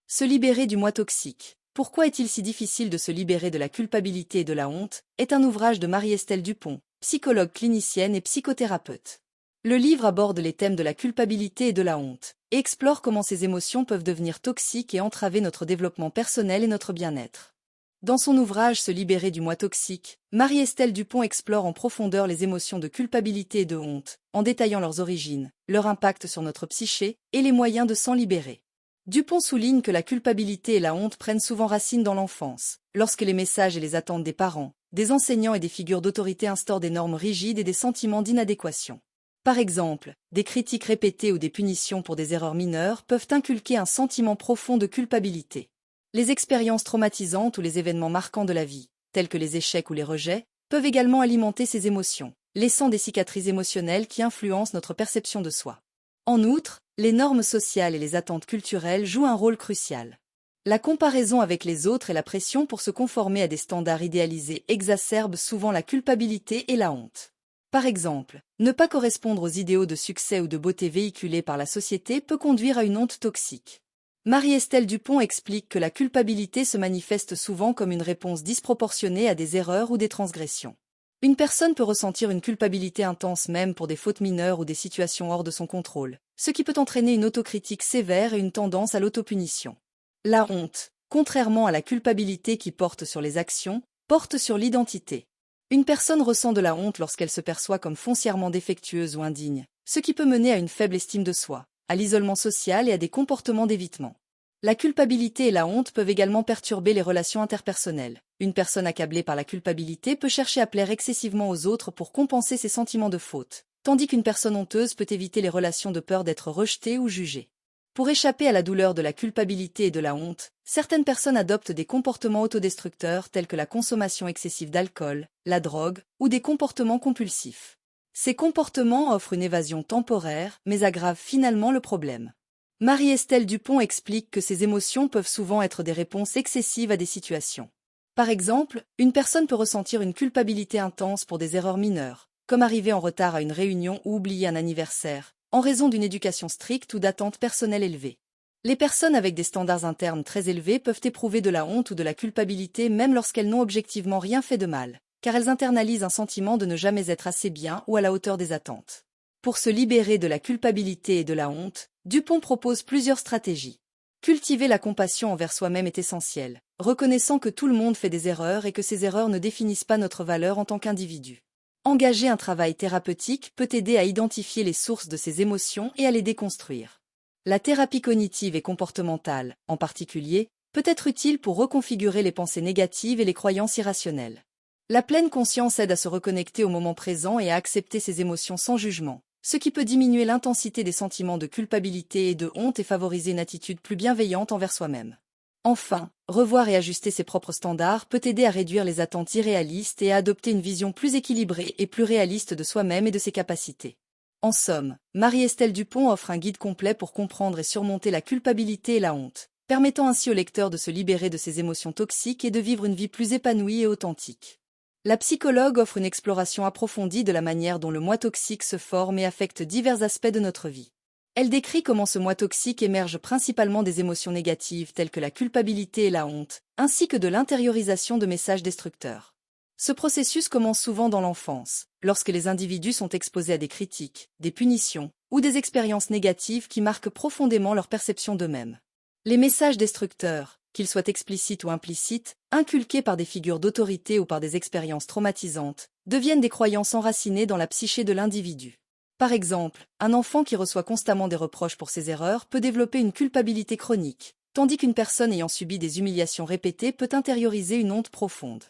Se libérer du moi toxique. Pourquoi est-il si difficile de se libérer de la culpabilité et de la honte est un ouvrage de Marie-Estelle Dupont, psychologue clinicienne et psychothérapeute. Le livre aborde les thèmes de la culpabilité et de la honte, et explore comment ces émotions peuvent devenir toxiques et entraver notre développement personnel et notre bien-être. Dans son ouvrage Se libérer du moi toxique, Marie-Estelle Dupont explore en profondeur les émotions de culpabilité et de honte, en détaillant leurs origines, leur impact sur notre psyché et les moyens de s'en libérer. Dupont souligne que la culpabilité et la honte prennent souvent racine dans l'enfance, lorsque les messages et les attentes des parents, des enseignants et des figures d'autorité instaurent des normes rigides et des sentiments d'inadéquation. Par exemple, des critiques répétées ou des punitions pour des erreurs mineures peuvent inculquer un sentiment profond de culpabilité. Les expériences traumatisantes ou les événements marquants de la vie, tels que les échecs ou les rejets, peuvent également alimenter ces émotions, laissant des cicatrices émotionnelles qui influencent notre perception de soi. En outre, les normes sociales et les attentes culturelles jouent un rôle crucial. La comparaison avec les autres et la pression pour se conformer à des standards idéalisés exacerbent souvent la culpabilité et la honte. Par exemple, ne pas correspondre aux idéaux de succès ou de beauté véhiculés par la société peut conduire à une honte toxique. Marie-Estelle Dupont explique que la culpabilité se manifeste souvent comme une réponse disproportionnée à des erreurs ou des transgressions. Une personne peut ressentir une culpabilité intense même pour des fautes mineures ou des situations hors de son contrôle, ce qui peut entraîner une autocritique sévère et une tendance à l'autopunition. La honte, contrairement à la culpabilité qui porte sur les actions, porte sur l'identité. Une personne ressent de la honte lorsqu'elle se perçoit comme foncièrement défectueuse ou indigne, ce qui peut mener à une faible estime de soi, à l'isolement social et à des comportements d'évitement. La culpabilité et la honte peuvent également perturber les relations interpersonnelles. Une personne accablée par la culpabilité peut chercher à plaire excessivement aux autres pour compenser ses sentiments de faute, tandis qu'une personne honteuse peut éviter les relations de peur d'être rejetée ou jugée. Pour échapper à la douleur de la culpabilité et de la honte, certaines personnes adoptent des comportements autodestructeurs tels que la consommation excessive d'alcool, la drogue ou des comportements compulsifs. Ces comportements offrent une évasion temporaire, mais aggravent finalement le problème. Marie-Estelle Dupont explique que ces émotions peuvent souvent être des réponses excessives à des situations. Par exemple, une personne peut ressentir une culpabilité intense pour des erreurs mineures, comme arriver en retard à une réunion ou oublier un anniversaire, en raison d'une éducation stricte ou d'attentes personnelles élevées. Les personnes avec des standards internes très élevés peuvent éprouver de la honte ou de la culpabilité même lorsqu'elles n'ont objectivement rien fait de mal, car elles internalisent un sentiment de ne jamais être assez bien ou à la hauteur des attentes. Pour se libérer de la culpabilité et de la honte, Dupont propose plusieurs stratégies. Cultiver la compassion envers soi-même est essentiel, reconnaissant que tout le monde fait des erreurs et que ces erreurs ne définissent pas notre valeur en tant qu'individu. Engager un travail thérapeutique peut aider à identifier les sources de ces émotions et à les déconstruire. La thérapie cognitive et comportementale, en particulier, peut être utile pour reconfigurer les pensées négatives et les croyances irrationnelles. La pleine conscience aide à se reconnecter au moment présent et à accepter ses émotions sans jugement, ce qui peut diminuer l'intensité des sentiments de culpabilité et de honte et favoriser une attitude plus bienveillante envers soi-même. Enfin, revoir et ajuster ses propres standards peut aider à réduire les attentes irréalistes et à adopter une vision plus équilibrée et plus réaliste de soi-même et de ses capacités. En somme, Marie-Estelle Dupont offre un guide complet pour comprendre et surmonter la culpabilité et la honte, permettant ainsi au lecteur de se libérer de ses émotions toxiques et de vivre une vie plus épanouie et authentique. La psychologue offre une exploration approfondie de la manière dont le moi toxique se forme et affecte divers aspects de notre vie. Elle décrit comment ce moi toxique émerge principalement des émotions négatives telles que la culpabilité et la honte, ainsi que de l'intériorisation de messages destructeurs. Ce processus commence souvent dans l'enfance, lorsque les individus sont exposés à des critiques, des punitions ou des expériences négatives qui marquent profondément leur perception d'eux-mêmes. Les messages destructeurs, qu'ils soient explicites ou implicites, inculqués par des figures d'autorité ou par des expériences traumatisantes, deviennent des croyances enracinées dans la psyché de l'individu. Par exemple, un enfant qui reçoit constamment des reproches pour ses erreurs peut développer une culpabilité chronique, tandis qu'une personne ayant subi des humiliations répétées peut intérioriser une honte profonde.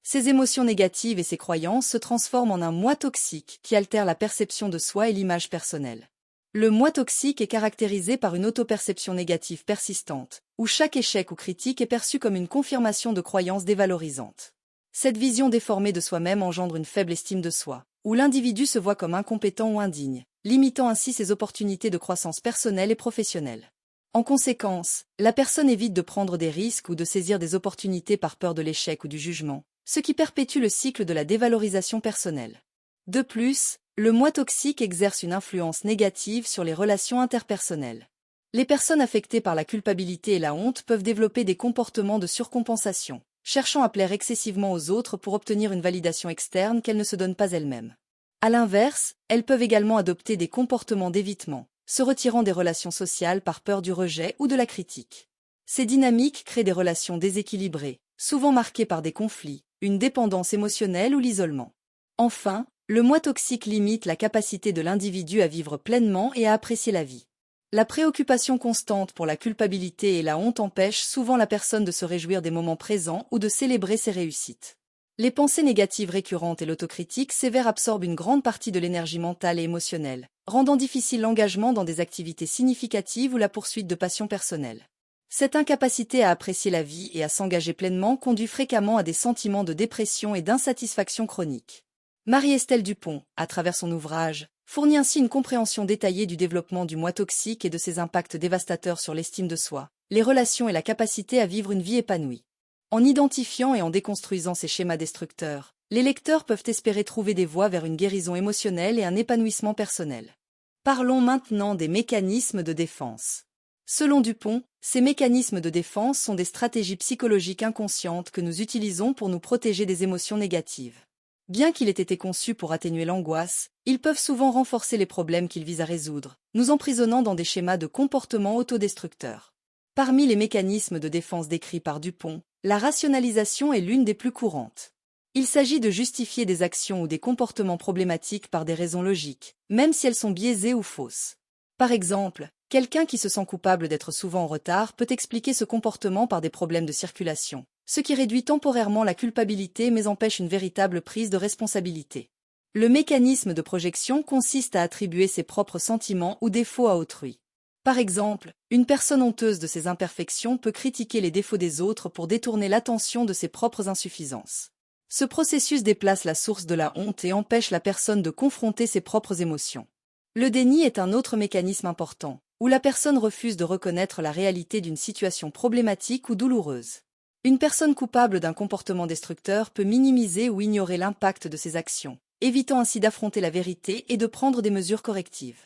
Ces émotions négatives et ces croyances se transforment en un moi toxique qui altère la perception de soi et l'image personnelle. Le moi toxique est caractérisé par une autoperception négative persistante, où chaque échec ou critique est perçu comme une confirmation de croyances dévalorisantes. Cette vision déformée de soi-même engendre une faible estime de soi, où l'individu se voit comme incompétent ou indigne, limitant ainsi ses opportunités de croissance personnelle et professionnelle. En conséquence, la personne évite de prendre des risques ou de saisir des opportunités par peur de l'échec ou du jugement, ce qui perpétue le cycle de la dévalorisation personnelle. De plus, le moi toxique exerce une influence négative sur les relations interpersonnelles. Les personnes affectées par la culpabilité et la honte peuvent développer des comportements de surcompensation, cherchant à plaire excessivement aux autres pour obtenir une validation externe qu'elles ne se donnent pas elles-mêmes. À l'inverse, elles peuvent également adopter des comportements d'évitement, se retirant des relations sociales par peur du rejet ou de la critique. Ces dynamiques créent des relations déséquilibrées, souvent marquées par des conflits, une dépendance émotionnelle ou l'isolement. Enfin, le moi toxique limite la capacité de l'individu à vivre pleinement et à apprécier la vie. La préoccupation constante pour la culpabilité et la honte empêche souvent la personne de se réjouir des moments présents ou de célébrer ses réussites. Les pensées négatives récurrentes et l'autocritique sévère absorbent une grande partie de l'énergie mentale et émotionnelle, rendant difficile l'engagement dans des activités significatives ou la poursuite de passions personnelles. Cette incapacité à apprécier la vie et à s'engager pleinement conduit fréquemment à des sentiments de dépression et d'insatisfaction chronique. Marie-Estelle Dupont, à travers son ouvrage, fournit ainsi une compréhension détaillée du développement du moi toxique et de ses impacts dévastateurs sur l'estime de soi, les relations et la capacité à vivre une vie épanouie. En identifiant et en déconstruisant ces schémas destructeurs, les lecteurs peuvent espérer trouver des voies vers une guérison émotionnelle et un épanouissement personnel. Parlons maintenant des mécanismes de défense. Selon Dupont, ces mécanismes de défense sont des stratégies psychologiques inconscientes que nous utilisons pour nous protéger des émotions négatives. Bien qu'ils aient été conçus pour atténuer l'angoisse, ils peuvent souvent renforcer les problèmes qu'ils visent à résoudre, nous emprisonnant dans des schémas de comportement autodestructeurs. Parmi les mécanismes de défense décrits par Dupont, la rationalisation est l'une des plus courantes. Il s'agit de justifier des actions ou des comportements problématiques par des raisons logiques, même si elles sont biaisées ou fausses. Par exemple, quelqu'un qui se sent coupable d'être souvent en retard peut expliquer ce comportement par des problèmes de circulation, ce qui réduit temporairement la culpabilité mais empêche une véritable prise de responsabilité. Le mécanisme de projection consiste à attribuer ses propres sentiments ou défauts à autrui. Par exemple, une personne honteuse de ses imperfections peut critiquer les défauts des autres pour détourner l'attention de ses propres insuffisances. Ce processus déplace la source de la honte et empêche la personne de confronter ses propres émotions. Le déni est un autre mécanisme important, où la personne refuse de reconnaître la réalité d'une situation problématique ou douloureuse. Une personne coupable d'un comportement destructeur peut minimiser ou ignorer l'impact de ses actions, évitant ainsi d'affronter la vérité et de prendre des mesures correctives.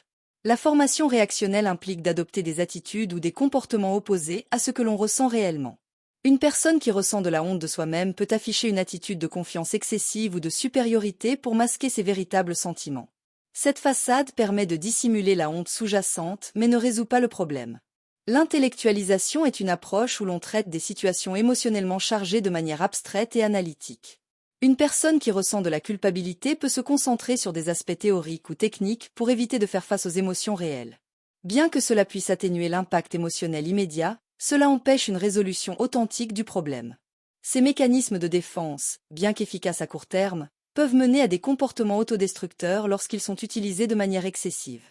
La formation réactionnelle implique d'adopter des attitudes ou des comportements opposés à ce que l'on ressent réellement. Une personne qui ressent de la honte de soi-même peut afficher une attitude de confiance excessive ou de supériorité pour masquer ses véritables sentiments. Cette façade permet de dissimuler la honte sous-jacente mais ne résout pas le problème. L'intellectualisation est une approche où l'on traite des situations émotionnellement chargées de manière abstraite et analytique. Une personne qui ressent de la culpabilité peut se concentrer sur des aspects théoriques ou techniques pour éviter de faire face aux émotions réelles. Bien que cela puisse atténuer l'impact émotionnel immédiat, cela empêche une résolution authentique du problème. Ces mécanismes de défense, bien qu'efficaces à court terme, peuvent mener à des comportements autodestructeurs lorsqu'ils sont utilisés de manière excessive.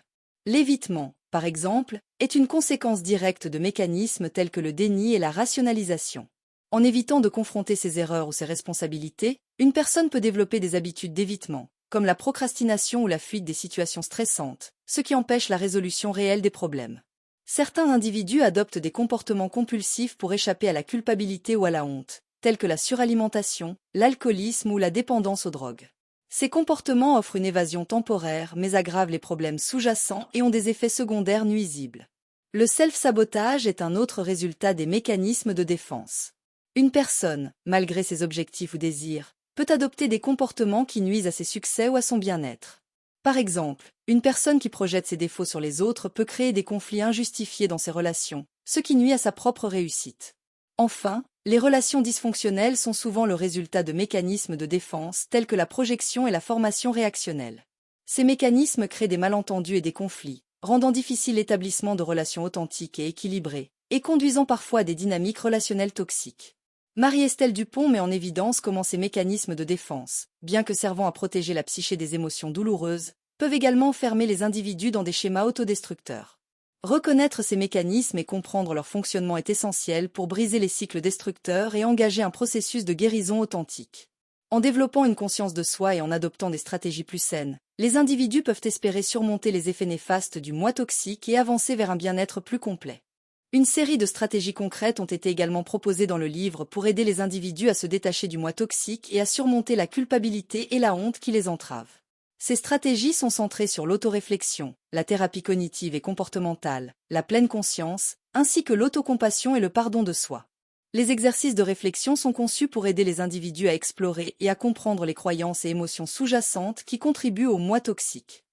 L'évitement, par exemple, est une conséquence directe de mécanismes tels que le déni et la rationalisation. En évitant de confronter ses erreurs ou ses responsabilités, une personne peut développer des habitudes d'évitement, comme la procrastination ou la fuite des situations stressantes, ce qui empêche la résolution réelle des problèmes. Certains individus adoptent des comportements compulsifs pour échapper à la culpabilité ou à la honte, tels que la suralimentation, l'alcoolisme ou la dépendance aux drogues. Ces comportements offrent une évasion temporaire mais aggravent les problèmes sous-jacents et ont des effets secondaires nuisibles. Le self-sabotage est un autre résultat des mécanismes de défense. Une personne, malgré ses objectifs ou désirs, peut adopter des comportements qui nuisent à ses succès ou à son bien-être. Par exemple, une personne qui projette ses défauts sur les autres peut créer des conflits injustifiés dans ses relations, ce qui nuit à sa propre réussite. Enfin, les relations dysfonctionnelles sont souvent le résultat de mécanismes de défense tels que la projection et la formation réactionnelle. Ces mécanismes créent des malentendus et des conflits, rendant difficile l'établissement de relations authentiques et équilibrées, et conduisant parfois à des dynamiques relationnelles toxiques. Marie-Estelle Dupont met en évidence comment ces mécanismes de défense, bien que servant à protéger la psyché des émotions douloureuses, peuvent également enfermer les individus dans des schémas autodestructeurs. Reconnaître ces mécanismes et comprendre leur fonctionnement est essentiel pour briser les cycles destructeurs et engager un processus de guérison authentique. En développant une conscience de soi et en adoptant des stratégies plus saines, les individus peuvent espérer surmonter les effets néfastes du moi toxique et avancer vers un bien-être plus complet. Une série de stratégies concrètes ont été également proposées dans le livre pour aider les individus à se détacher du moi toxique et à surmonter la culpabilité et la honte qui les entravent. Ces stratégies sont centrées sur l'autoréflexion, la thérapie cognitive et comportementale, la pleine conscience, ainsi que l'autocompassion et le pardon de soi. Les exercices de réflexion sont conçus pour aider les individus à explorer et à comprendre les croyances et émotions sous-jacentes qui contribuent au moi toxique.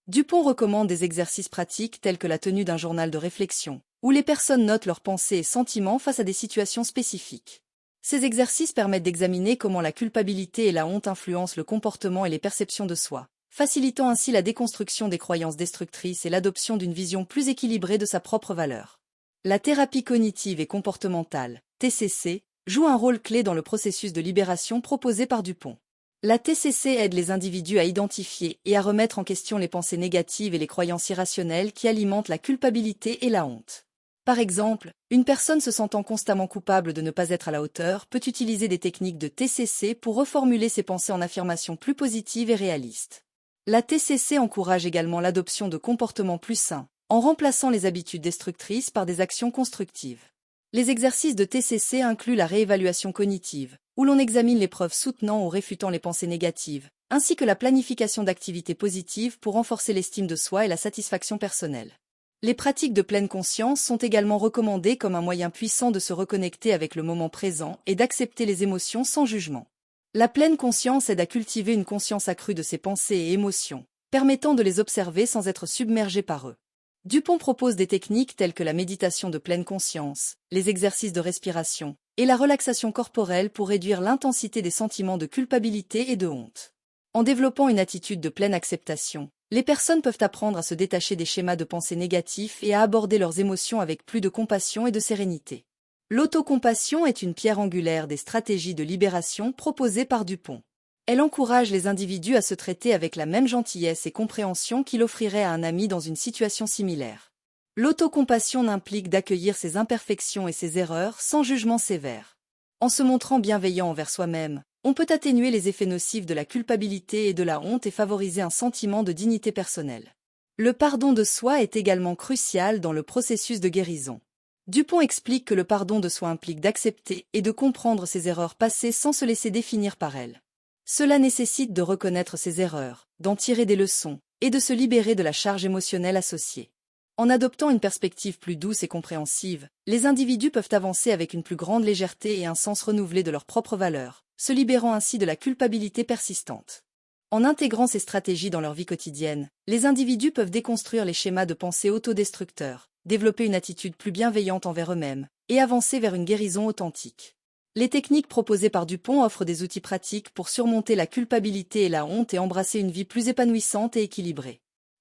Dupont recommande des exercices pratiques tels que la tenue d'un journal de réflexion, où les personnes notent leurs pensées et sentiments face à des situations spécifiques. Ces exercices permettent d'examiner comment la culpabilité et la honte influencent le comportement et les perceptions de soi, facilitant ainsi la déconstruction des croyances destructrices et l'adoption d'une vision plus équilibrée de sa propre valeur. La thérapie cognitive et comportementale, TCC, joue un rôle clé dans le processus de libération proposé par Dupont. La TCC aide les individus à identifier et à remettre en question les pensées négatives et les croyances irrationnelles qui alimentent la culpabilité et la honte. Par exemple, une personne se sentant constamment coupable de ne pas être à la hauteur peut utiliser des techniques de TCC pour reformuler ses pensées en affirmations plus positives et réalistes. La TCC encourage également l'adoption de comportements plus sains, en remplaçant les habitudes destructrices par des actions constructives. Les exercices de TCC incluent la réévaluation cognitive, où l'on examine les preuves soutenant ou réfutant les pensées négatives, ainsi que la planification d'activités positives pour renforcer l'estime de soi et la satisfaction personnelle. Les pratiques de pleine conscience sont également recommandées comme un moyen puissant de se reconnecter avec le moment présent et d'accepter les émotions sans jugement. La pleine conscience aide à cultiver une conscience accrue de ses pensées et émotions, permettant de les observer sans être submergé par eux. Dupont propose des techniques telles que la méditation de pleine conscience, les exercices de respiration et la relaxation corporelle pour réduire l'intensité des sentiments de culpabilité et de honte. En développant une attitude de pleine acceptation, les personnes peuvent apprendre à se détacher des schémas de pensée négatifs et à aborder leurs émotions avec plus de compassion et de sérénité. L'autocompassion est une pierre angulaire des stratégies de libération proposées par Dupont. Elle encourage les individus à se traiter avec la même gentillesse et compréhension qu'il offrirait à un ami dans une situation similaire. L'autocompassion implique d'accueillir ses imperfections et ses erreurs sans jugement sévère. En se montrant bienveillant envers soi-même, on peut atténuer les effets nocifs de la culpabilité et de la honte et favoriser un sentiment de dignité personnelle. Le pardon de soi est également crucial dans le processus de guérison. Dupont explique que le pardon de soi implique d'accepter et de comprendre ses erreurs passées sans se laisser définir par elles. Cela nécessite de reconnaître ses erreurs, d'en tirer des leçons, et de se libérer de la charge émotionnelle associée. En adoptant une perspective plus douce et compréhensive, les individus peuvent avancer avec une plus grande légèreté et un sens renouvelé de leurs propres valeurs, se libérant ainsi de la culpabilité persistante. En intégrant ces stratégies dans leur vie quotidienne, les individus peuvent déconstruire les schémas de pensée autodestructeurs, développer une attitude plus bienveillante envers eux-mêmes, et avancer vers une guérison authentique. Les techniques proposées par Dupont offrent des outils pratiques pour surmonter la culpabilité et la honte et embrasser une vie plus épanouissante et équilibrée.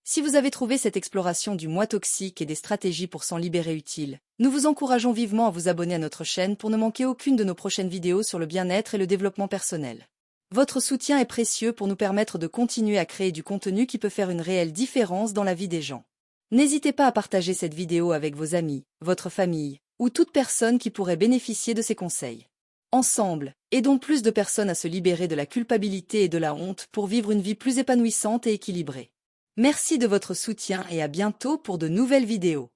Si vous avez trouvé cette exploration du moi toxique et des stratégies pour s'en libérer utile, nous vous encourageons vivement à vous abonner à notre chaîne pour ne manquer aucune de nos prochaines vidéos sur le bien-être et le développement personnel. Votre soutien est précieux pour nous permettre de continuer à créer du contenu qui peut faire une réelle différence dans la vie des gens. N'hésitez pas à partager cette vidéo avec vos amis, votre famille, ou toute personne qui pourrait bénéficier de ces conseils. Ensemble, aidons plus de personnes à se libérer de la culpabilité et de la honte pour vivre une vie plus épanouissante et équilibrée. Merci de votre soutien et à bientôt pour de nouvelles vidéos.